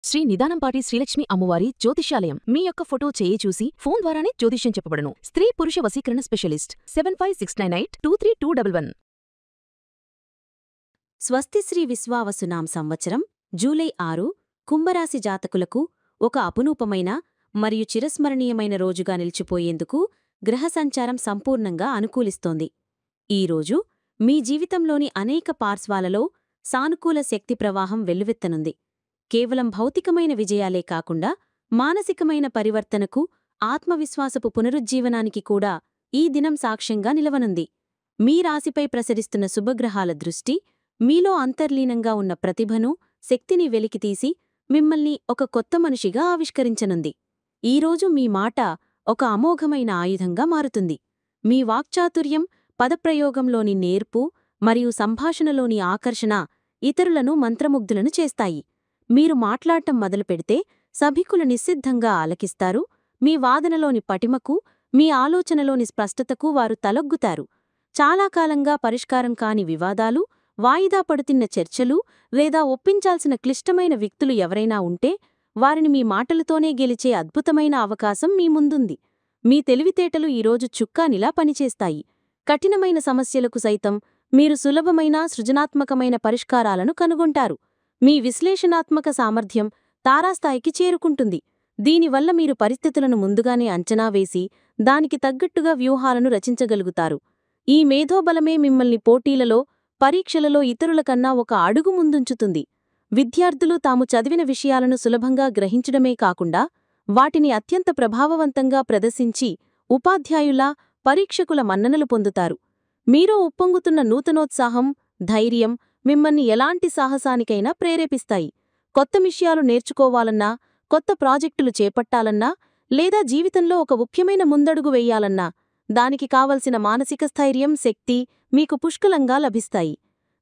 శ్రీ నిదానంపాటి శ్రీలక్ష్మి అమ్మవారి జ్యోతిష్యాలయం. మీ యొక్క ఫోటో చేయి చూసి ఫోన్ ద్వారానే జ్యోతిష్యం చెప్పబడును. స్త్రీ పురుష వశీకరణ స్పెషలిస్ట్ 75698211. స్వస్తిశ్రీ విశ్వావసునాం సంవత్సరం జూలై 6 కుంభరాశి జాతకులకు ఒక అపునూపమైన మరియు చిరస్మరణీయమైన రోజుగా నిలిచిపోయేందుకు గ్రహ సంచారం సంపూర్ణంగా అనుకూలిస్తోంది. ఈరోజు మీ జీవితంలోని అనేక పార్శ్వాలలో సానుకూల శక్తి ప్రవాహం వెల్లువెత్తనుంది. కేవలం భౌతికమైన విజయాలే కాకుండా మానసికమైన పరివర్తనకు, ఆత్మవిశ్వాసపు పునరుజ్జీవనానికి కూడా ఈ దినం సాక్ష్యంగా నిలవనుంది. మీ రాశిపై ప్రసరిస్తున్న శుభగ్రహాల దృష్టి మీలో అంతర్లీనంగా ఉన్న ప్రతిభను, శక్తిని వెలికితీసి మిమ్మల్ని ఒక కొత్త మనిషిగా ఆవిష్కరించనుంది. ఈరోజు మీ మాట ఒక అమోఘమైన ఆయుధంగా మారుతుంది. మీ వాక్చాతుర్యం, పదప్రయోగంలోని నేర్పు మరియు సంభాషణలోని ఆకర్షణ ఇతరులను మంత్రముగ్ధులను చేస్తాయి. మీరు మాట్లాడటం మొదలుపెడితే సభికులు నిశ్శబ్దంగా ఆలకిస్తారు. మీ వాదనలోని పటిమకు, మీ ఆలోచనలోని స్పష్టతకు వారు తలొగ్గుతారు. చాలా కాలంగా పరిష్కారం కాని వివాదాలు, వాయిదా పడుతున్న చర్చలు లేదా ఒప్పించాల్సిన క్లిష్టమైన వ్యక్తులు ఎవరైనా ఉంటే వారిని మీ మాటలతోనే గెలిచే అద్భుతమైన అవకాశం మీ ముందుంది. మీ తెలివితేటలు ఈరోజు చుక్కానిలా పనిచేస్తాయి. కఠినమైన సమస్యలకు సైతం మీరు సులభమైన, సృజనాత్మకమైన పరిష్కారాలను కనుగొంటారు. మీ విశ్లేషణాత్మక సామర్థ్యం తారాస్థాయికి చేరుకుంటుంది. దీనివల్ల మీరు పరిస్థితులను ముందుగానే అంచనా వేసి దానికి తగ్గట్టుగా వ్యూహాలను రచించగలుగుతారు. ఈ మేధోబలమే మిమ్మల్ని పోటీలలో, పరీక్షలలో ఇతరుల కన్నా ఒక అడుగు ముందుంచుతుంది. విద్యార్థులు తాము చదివిన విషయాలను సులభంగా గ్రహించడమే కాకుండా వాటిని అత్యంత ప్రభావవంతంగా ప్రదర్శించి ఉపాధ్యాయుల, పరీక్షకుల మన్ననలు పొందుతారు. మీలో ఉప్పొంగుతున్న నూతనోత్సాహం, ధైర్యం మిమ్మల్ని ఎలాంటి సాహసానికైనా ప్రేరేపిస్తాయి. కొత్త విషయాలు నేర్చుకోవాలన్నా, కొత్త ప్రాజెక్టులు చేపట్టాలన్నా లేదా జీవితంలో ఒక ముఖ్యమైన ముందడుగు వెయ్యాలన్నా దానికి కావలసిన మానసిక స్థైర్యం, శక్తి మీకు పుష్కలంగా లభిస్తాయి.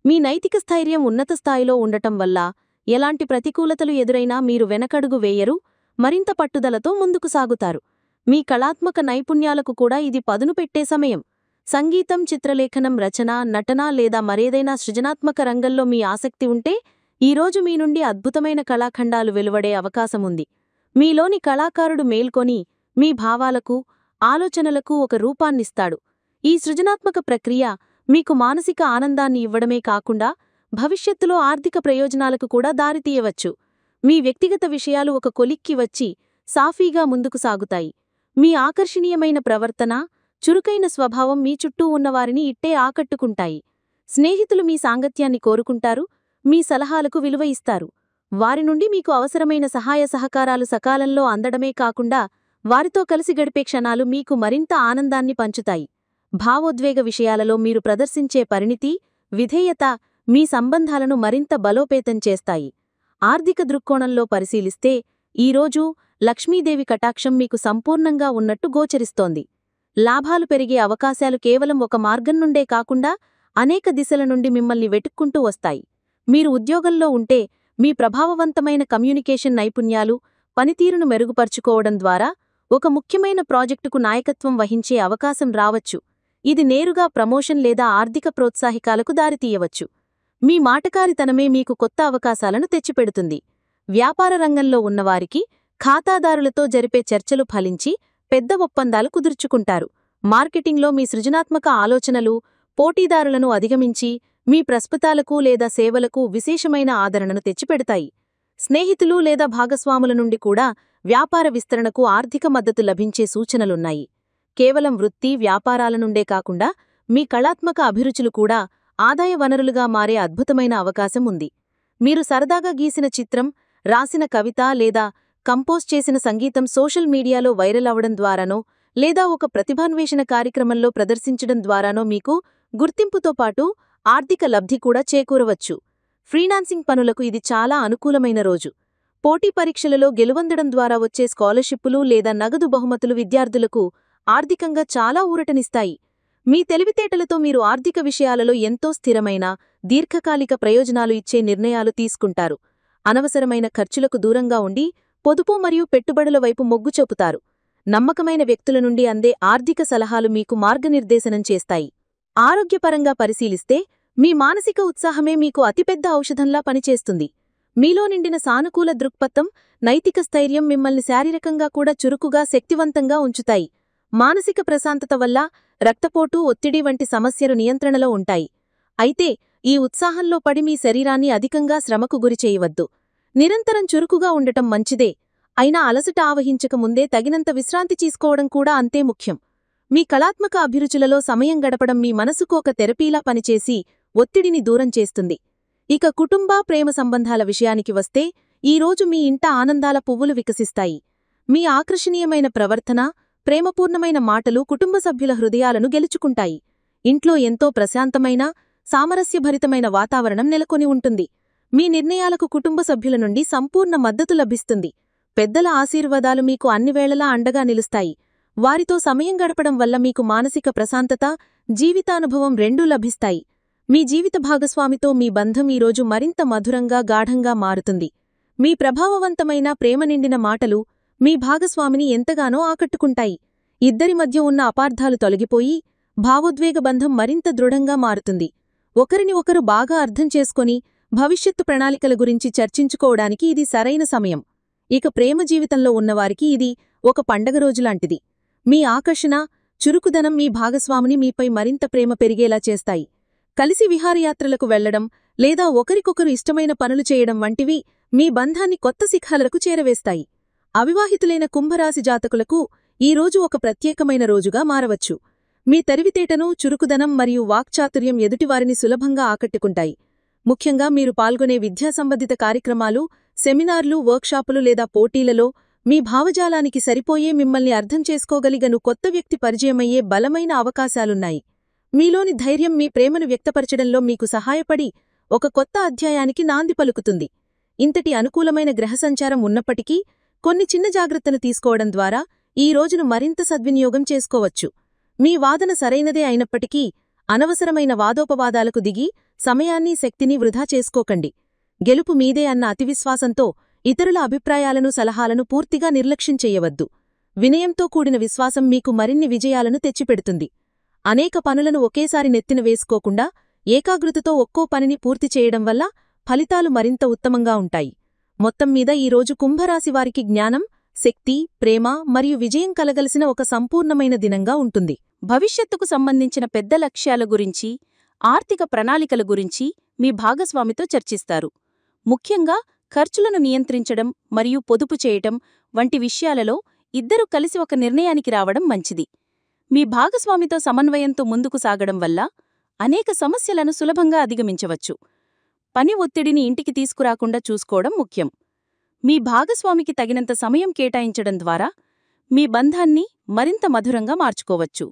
మీ నైతిక స్థైర్యం ఉన్నత స్థాయిలో ఉండటం వల్ల ఎలాంటి ప్రతికూలతలు ఎదురైనా మీరు వెనకడుగు వేయరు, మరింత పట్టుదలతో ముందుకు సాగుతారు. మీ కళాత్మక నైపుణ్యాలకు కూడా ఇది పదును పెట్టే సమయం. సంగీతం, చిత్రలేఖనం, రచన, నటన లేదా మరేదైనా సృజనాత్మక రంగంలో మీ ఆసక్తి ఉంటే ఈరోజు మీ నుండి అద్భుతమైన కళాఖండాలు వెలువడే అవకాశముంది. మీలోని కళాకారుడు మేల్కొని మీ భావాలకు, ఆలోచనలకు ఒక రూపాన్నిస్తాడు. ఈ సృజనాత్మక ప్రక్రియ మీకు మానసిక ఆనందాన్ని ఇవ్వడమే కాకుండా భవిష్యత్తులో ఆర్థిక ప్రయోజనాలకు కూడా దారితీయవచ్చు. మీ వ్యక్తిగత విషయాలు ఒక కొలిక్కి వచ్చి సాఫీగా ముందుకు సాగుతాయి. మీ ఆకర్షణీయమైన ప్రవర్తన, చురుకైన స్వభావం మీ చుట్టూ ఉన్నవారిని ఇట్టే ఆకట్టుకుంటాయి. స్నేహితులు మీ సాంగత్యాన్ని కోరుకుంటారు, మీ సలహాలకు విలువ ఇస్తారు. వారి నుండి మీకు అవసరమైన సహాయ సహకారాలు సకాలంలో అందడమే కాకుండా వారితో కలిసి గడిపే క్షణాలు మీకు మరింత ఆనందాన్ని పంచుతాయి. భావోద్వేగ విషయాలలో మీరు ప్రదర్శించే పరిణితి, విధేయత మీ సంబంధాలను మరింత బలోపేతం చేస్తాయి. ఆర్థిక దృక్కోణంలో పరిశీలిస్తే ఈరోజు లక్ష్మీదేవి కటాక్షం మీకు సంపూర్ణంగా ఉన్నట్టు గోచరిస్తోంది. లాభాలు పెరిగే అవకాశాలు కేవలం ఒక మార్గం నుండే కాకుండా అనేక దిశల నుండి మిమ్మల్ని వెతుక్కుంటూ వస్తాయి. మీరు ఉద్యోగంలో ఉంటే మీ ప్రభావవంతమైన కమ్యూనికేషన్ నైపుణ్యాలు, పనితీరును మెరుగుపరుచుకోవడం ద్వారా ఒక ముఖ్యమైన ప్రాజెక్టుకు నాయకత్వం వహించే అవకాశం రావచ్చు. ఇది నేరుగా ప్రమోషన్ లేదా ఆర్థిక ప్రోత్సాహకాలకు దారితీయవచ్చు. మీ మాటకారితనమే మీకు కొత్త అవకాశాలను తెచ్చిపెడుతుంది. వ్యాపార రంగంలో ఉన్నవారికి ఖాతాదారులతో జరిపే చర్చలు ఫలించి పెద్ద ఒప్పందాలు కుదుర్చుకుంటారు. మార్కెటింగ్లో మీ సృజనాత్మక ఆలోచనలు పోటీదారులను అధిగమించి మీ ప్రస్పుతాలకు లేదా సేవలకు విశేషమైన ఆదరణను తెచ్చిపెడతాయి. స్నేహితులు లేదా భాగస్వాముల నుండి కూడా వ్యాపార విస్తరణకు ఆర్థిక మద్దతు లభించే సూచనలున్నాయి. కేవలం వృత్తి, వ్యాపారాల నుండే కాకుండా మీ కళాత్మక అభిరుచులు కూడా ఆదాయ వనరులుగా మారే అద్భుతమైన అవకాశం ఉంది. మీరు సరదాగా గీసిన చిత్రం, రాసిన కవిత లేదా కంపోజ్ చేసిన సంగీతం సోషల్ మీడియాలో వైరల్ అవడం ద్వారానో లేదా ఒక ప్రతిభాన్వేషణ కార్యక్రమంలో ప్రదర్శించడం ద్వారానో మీకు గుర్తింపుతో పాటు ఆర్థిక లబ్ధి కూడా చేకూరవచ్చు. ఫ్రీలాన్సింగ్ పనులకు ఇది చాలా అనుకూలమైన రోజు. పోటీ పరీక్షలలో గెలువొందడం ద్వారా వచ్చే స్కాలర్షిప్పులు లేదా నగదు బహుమతులు విద్యార్థులకు ఆర్థికంగా చాలా ఊరటనిస్తాయి. మీ తెలివితేటలతో మీరు ఆర్థిక విషయాలలో ఎంతో స్థిరమైన, దీర్ఘకాలిక ప్రయోజనాలు ఇచ్చే నిర్ణయాలు తీసుకుంటారు. అనవసరమైన ఖర్చులకు దూరంగా ఉండి పొదుపు మరియు పెట్టుబడుల వైపు మొగ్గు చూపుతారు. నమ్మకమైన వ్యక్తుల నుండి అందే ఆర్థిక సలహాలు మీకు మార్గనిర్దేశనం చేస్తాయి. ఆరోగ్యపరంగా పరిశీలిస్తే మీ మానసిక ఉత్సాహమే మీకు అతిపెద్ద ఔషధంలా పనిచేస్తుంది. మీలో నిండిన సానుకూల దృక్పథం, నైతిక స్థైర్యం మిమ్మల్ని శారీరకంగా కూడా చురుకుగా, శక్తివంతంగా ఉంచుతాయి. మానసిక ప్రశాంతత వల్ల రక్తపోటు, ఒత్తిడి వంటి సమస్యలు నియంత్రణలో ఉంటాయి. అయితే ఈ ఉత్సాహంలో పడి మీ శరీరాన్ని అధికంగా శ్రమకు గురిచేయవద్దు. నిరంతరం చురుకుగా ఉండటం మంచిదే, అయినా అలసట ఆవహించక ముందే తగినంత విశ్రాంతి తీసుకోవడం కూడా అంతే ముఖ్యం. మీ కళాత్మక అభిరుచులలో సమయం గడపడం మీ మనసుకు ఒక థెరపీలా పనిచేసి ఒత్తిడిని దూరం చేస్తుంది. ఇక కుటుంబ, ప్రేమ సంబంధాల విషయానికి వస్తే ఈరోజు మీ ఇంట ఆనందాల పువ్వులు వికసిస్తాయి. మీ ఆకర్షణీయమైన ప్రవర్తన, ప్రేమపూర్ణమైన మాటలు కుటుంబ సభ్యుల హృదయాలను గెలుచుకుంటాయి. ఇంట్లో ఎంతో ప్రశాంతమైన, సామరస్యభరితమైన వాతావరణం నెలకొని ఉంటుంది. మీ నిర్ణయాలకు కుటుంబ సభ్యుల నుండి సంపూర్ణ మద్దతు లభిస్తుంది. పెద్దల ఆశీర్వాదాలు మీకు అన్నివేళలా అండగా నిలుస్తాయి. వారితో సమయం గడపడం వల్ల మీకు మానసిక ప్రశాంతత, జీవితానుభవం రెండూ లభిస్తాయి. మీ జీవిత భాగస్వామితో మీ బంధం ఈరోజు మరింత మధురంగా, గాఢంగా మారుతుంది. మీ ప్రభావవంతమైన, ప్రేమ నిండిన మాటలు మీ భాగస్వామిని ఎంతగానో ఆకట్టుకుంటాయి. ఇద్దరి మధ్య ఉన్న అపార్థాలు తొలగిపోయి భావోద్వేగ బంధం మరింత దృఢంగా మారుతుంది. ఒకరిని ఒకరు బాగా అర్థం చేసుకొని భవిష్యత్తు ప్రణాళికల గురించి చర్చించుకోవడానికి ఇది సరైన సమయం. ఇక ప్రేమ జీవితంలో ఉన్నవారికి ఇది ఒక పండగ రోజులాంటిది. మీ ఆకర్షణ, చురుకుదనం మీ భాగస్వామిని మీపై మరింత ప్రేమ పెరిగేలా చేస్తాయి. కలిసి విహారయాత్రలకు వెళ్లడం లేదా ఒకరికొకరు ఇష్టమైన పనులు చేయడం వంటివి మీ బంధాన్ని కొత్త శిఖరాలకు చేరవేస్తాయి. అవివాహితులైన కుంభరాశి జాతకులకు ఈరోజు ఒక ప్రత్యేకమైన రోజుగా మారవచ్చు. మీ తెలివితేటను, చురుకుదనం మరియు వాక్చాతుర్యం ఎదుటివారిని సులభంగా ఆకట్టుకుంటాయి. ముఖ్యంగా మీరు పాల్గొనే విద్యా సంబంధిత కార్యక్రమాలు, సెమినార్లు, వర్క్షాపులు లేదా పోటీలలో మీ భావజాలానికి సరిపోయే, మిమ్మల్ని అర్థం చేసుకోగలిగను కొత్త వ్యక్తి పరిచయమయ్యే బలమైన అవకాశాలున్నాయి. మీలోని ధైర్యం మీ ప్రేమను వ్యక్తపరచడంలో మీకు సహాయపడి ఒక కొత్త అధ్యాయానికి నాంది పలుకుతుంది. ఇంతటి అనుకూలమైన గ్రహసంచారం ఉన్నప్పటికీ కొన్ని చిన్న జాగ్రత్తలు తీసుకోవడం ద్వారా ఈ రోజును మరింత సద్వినియోగం చేసుకోవచ్చు. మీ వాదన సరైనదే అయినప్పటికీ అనవసరమైన వాదోపవాదాలకు దిగి సమయాన్ని, శక్తిని వృధా చేసుకోకండి. గెలుపు మీదే అన్న అతివిశ్వాసంతో ఇతరుల అభిప్రాయాలను, సలహాలను పూర్తిగా నిర్లక్ష్యం చెయ్యవద్దు. వినయంతో కూడిన విశ్వాసం మీకు మరిన్ని విజయాలను తెచ్చిపెడుతుంది. అనేక పనులను ఒకేసారి నెత్తిన వేసుకోకుండా ఏకాగ్రతతో ఒక్కో పనిని పూర్తి చేయడం వల్ల ఫలితాలు మరింత ఉత్తమంగా ఉంటాయి. మొత్తం మీద ఈరోజు కుంభరాశివారికి జ్ఞానం, శక్తి, ప్రేమ మరియు విజయం కలగలిసిన ఒక సంపూర్ణమైన దినంగా ఉంటుంది. భవిష్యత్తుకు సంబంధించిన పెద్ద లక్ష్యాల గురించి, ఆర్థిక ప్రణాళికల గురించి మీ భాగస్వామితో చర్చిస్తారు. ముఖ్యంగా ఖర్చులను నియంత్రించడం మరియు పొదుపు చేయటం వంటి విషయాలలో ఇద్దరూ కలిసి ఒక నిర్ణయానికి రావడం మంచిది. మీ భాగస్వామితో సమన్వయంతో ముందుకు సాగడం వల్ల అనేక సమస్యలను సులభంగా అధిగమించవచ్చు. పని ఒత్తిడిని ఇంటికి తీసుకురాకుండా చూసుకోవడం ముఖ్యం. మీ భాగస్వామికి తగినంత సమయం కేటాయించడం ద్వారా మీ బంధాన్ని మరింత మధురంగా మార్చుకోవచ్చు.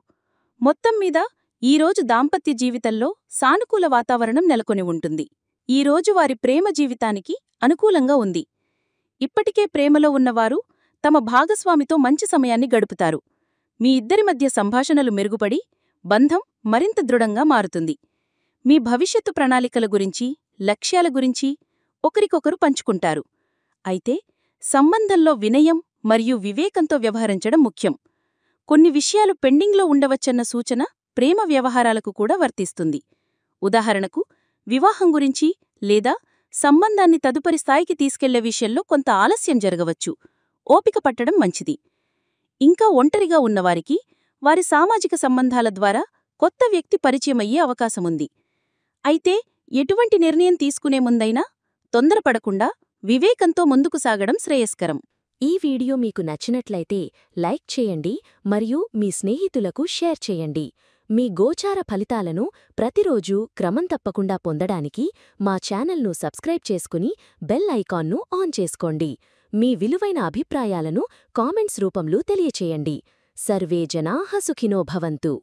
మొత్తం మీద ఈరోజు దాంపత్య జీవితంలో సానుకూల వాతావరణం నెలకొని ఉంటుంది. ఈరోజు వారి ప్రేమ జీవితానికి అనుకూలంగా ఉంది. ఇప్పటికే ప్రేమలో ఉన్నవారు తమ భాగస్వామితో మంచి సమయాన్ని గడుపుతారు. మీ ఇద్దరి మధ్య సంభాషణలు మెరుగుపడి బంధం మరింత దృఢంగా మారుతుంది. మీ భవిష్యత్తు ప్రణాళికల గురించి, లక్ష్యాల గురించి ఒకరికొకరు పంచుకుంటారు. అయితే సంబంధంలో వినయం మరియు వివేకంతో వ్యవహరించడం ముఖ్యం. కొన్ని విషయాలు పెండింగ్లో ఉండవచ్చన్న సూచన ప్రేమ వ్యవహారాలకు కూడా వర్తిస్తుంది. ఉదాహరణకు, వివాహం గురించి లేదా సంబంధాన్ని తదుపరి స్థాయికి తీసుకెళ్లే విషయంలో కొంత ఆలస్యం జరగవచ్చు. ఓపిక పట్టడం మంచిది. ఇంకా ఒంటరిగా ఉన్నవారికి వారి సామాజిక సంబంధాల ద్వారా కొత్త వ్యక్తి పరిచయమయ్యే అవకాశముంది. అయితే ఎటువంటి నిర్ణయం తీసుకునే ముందైనా తొందరపడకుండా వివేకంతో ముందుకు సాగడం శ్రేయస్కరం. ఈ వీడియో మీకు నచ్చినట్లయితే లైక్ చేయండి మరియు మీ స్నేహితులకు షేర్ చేయండి. మీ గోచార ఫలితాలను ప్రతిరోజూ క్రమం తప్పకుండా పొందడానికి మా ఛానల్ను సబ్స్క్రైబ్ చేసుకుని బెల్ ఐకాన్ను ఆన్ చేసుకోండి. మీ విలువైన అభిప్రాయాలను కామెంట్స్ రూపంలో తెలియచేయండి. సర్వే జనాః సుఖినో భవంతు.